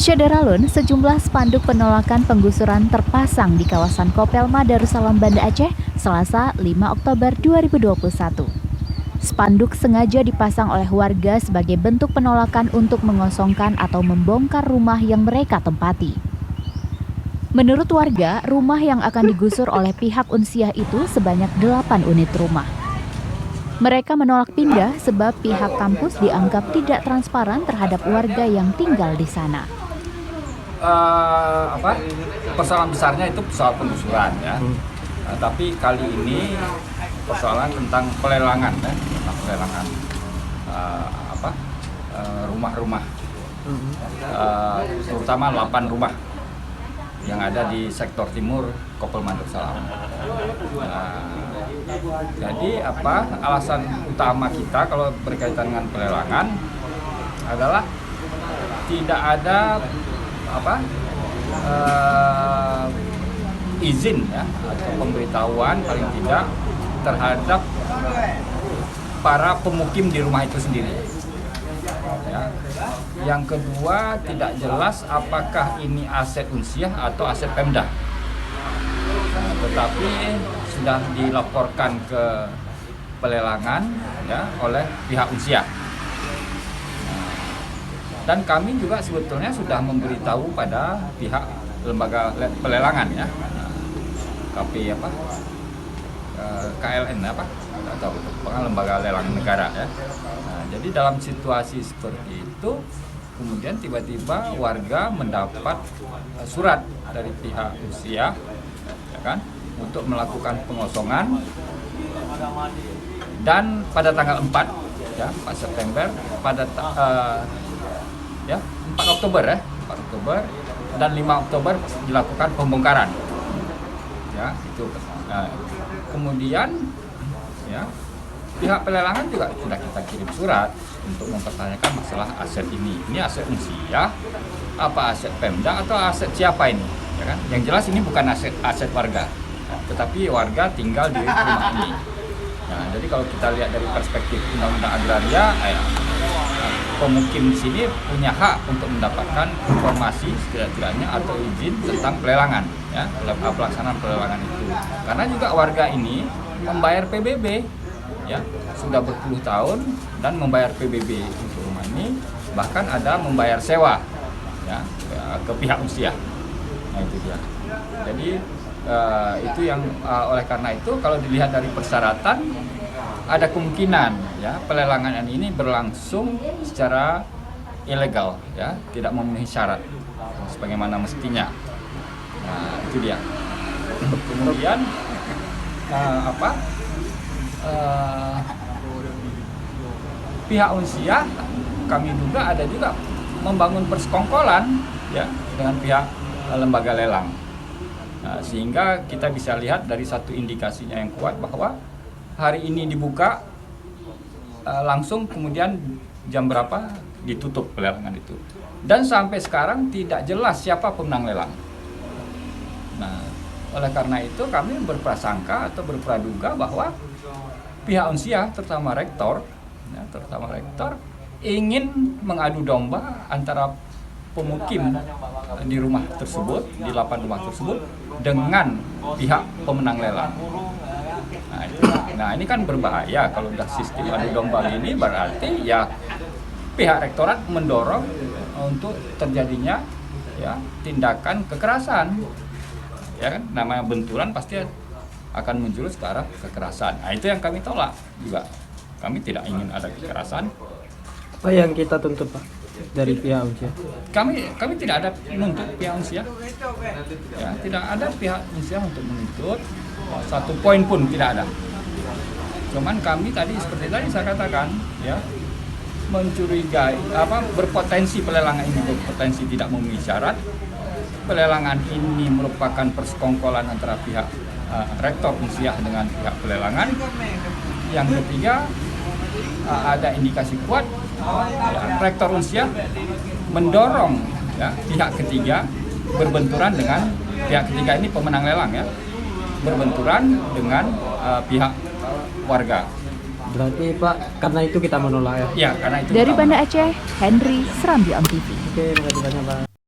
Syederalun, sejumlah spanduk penolakan penggusuran terpasang di kawasan Kopelma Darussalam Banda Aceh, Selasa 5 Oktober 2021. Spanduk sengaja dipasang oleh warga sebagai bentuk penolakan untuk mengosongkan atau membongkar rumah yang mereka tempati. Menurut warga, rumah yang akan digusur oleh pihak Unsiah itu sebanyak 8 unit rumah. Mereka menolak pindah sebab pihak kampus dianggap tidak transparan terhadap warga yang tinggal di sana. Persoalan besarnya itu persoalan penggusuran ya. Tapi kali ini persoalan tentang pelelangan ya, tentang pelelangan rumah-rumah, terutama 8 rumah yang ada di sektor timur Kopelma Darussalam. Jadi alasan utama kita kalau berkaitan dengan pelelangan adalah tidak ada izin ya atau pemberitahuan paling tidak terhadap para pemukim di rumah itu sendiri. Ya. Yang kedua, tidak jelas apakah ini aset Unsiah atau aset Pemda. Tetapi sudah dilaporkan ke pelelangan ya oleh pihak Unsiah. Dan kami juga sebetulnya sudah memberitahu pada pihak lembaga pelelangan ya, KLN atau lembaga lelang negara ya. Jadi dalam situasi seperti itu, kemudian tiba-tiba warga mendapat surat dari pihak Unsiah, ya kan, untuk melakukan pengosongan. Dan pada tanggal 4 September, pada 4 Oktober dan 5 Oktober dilakukan pembongkaran. Ya, itu. Kemudian ya, pihak pelelangan juga sudah kita kirim surat untuk mempertanyakan masalah aset ini. Ini aset Unsiah, apa aset Pemda atau aset siapa ini? Ya kan? Yang jelas ini bukan aset warga, tetapi warga tinggal di rumah ini. Nah, jadi kalau kita lihat dari perspektif Undang-Undang Agraria, pemukim di sini punya hak untuk mendapatkan informasi setidak-tidaknya atau izin tentang pelelangan, ya, pelaksanaan pelelangan itu. Karena juga warga ini membayar PBB, ya, sudah berpuluh tahun dan membayar PBB untuk rumah ini, bahkan ada membayar sewa, ya, ke pihak Unsiah. Nah itu dia. Jadi itu yang oleh karena itu kalau dilihat dari persyaratan, ada kemungkinan ya pelelangan ini berlangsung secara ilegal ya, tidak memenuhi syarat sebagaimana mestinya. Nah, itu dia. Kemudian pihak Unsiah kami duga ada juga membangun persekongkolan ya dengan pihak lembaga lelang. Nah, sehingga kita bisa lihat dari satu indikasinya yang kuat bahwa hari ini dibuka, langsung kemudian jam berapa ditutup pelelangan itu. Dan sampai sekarang tidak jelas siapa pemenang lelang. Nah, oleh karena itu kami berprasangka atau berpraduga bahwa pihak Unsiah, terutama rektor, ingin mengadu domba antara pemukim di rumah tersebut, di 8 rumah tersebut, dengan pihak pemenang lelang. Nah ini kan berbahaya kalau udah sistem adu domba ini, berarti ya pihak rektorat mendorong untuk terjadinya ya tindakan kekerasan, ya kan, namanya benturan pasti akan menjurus ke arah kekerasan. Nah itu yang kami tolak juga, kami tidak ingin ada kekerasan. Apa yang kita tuntut Pak dari pihak Unsiah? Kami tidak ada menuntut pihak Unsiah, ya, tidak ada pihak Unsiah untuk menuntut, satu poin pun tidak ada. Cuman kami tadi seperti tadi saya katakan ya, mencurigai berpotensi pelelangan ini berpotensi tidak memenuhi syarat. Pelelangan ini merupakan persekongkolan antara pihak rektor Unsiah dengan pihak pelelangan. Yang ketiga, ada indikasi kuat ya, rektor Unsiah mendorong ya, pihak ketiga berbenturan dengan pihak ketiga ini pemenang lelang ya, berbenturan dengan pihak warga. Berarti Pak, karena itu kita menolak ya? Ya, karena itu. Dari Banda Aceh, Henry, Serambi On TV. Oke, terima kasih banyak Pak.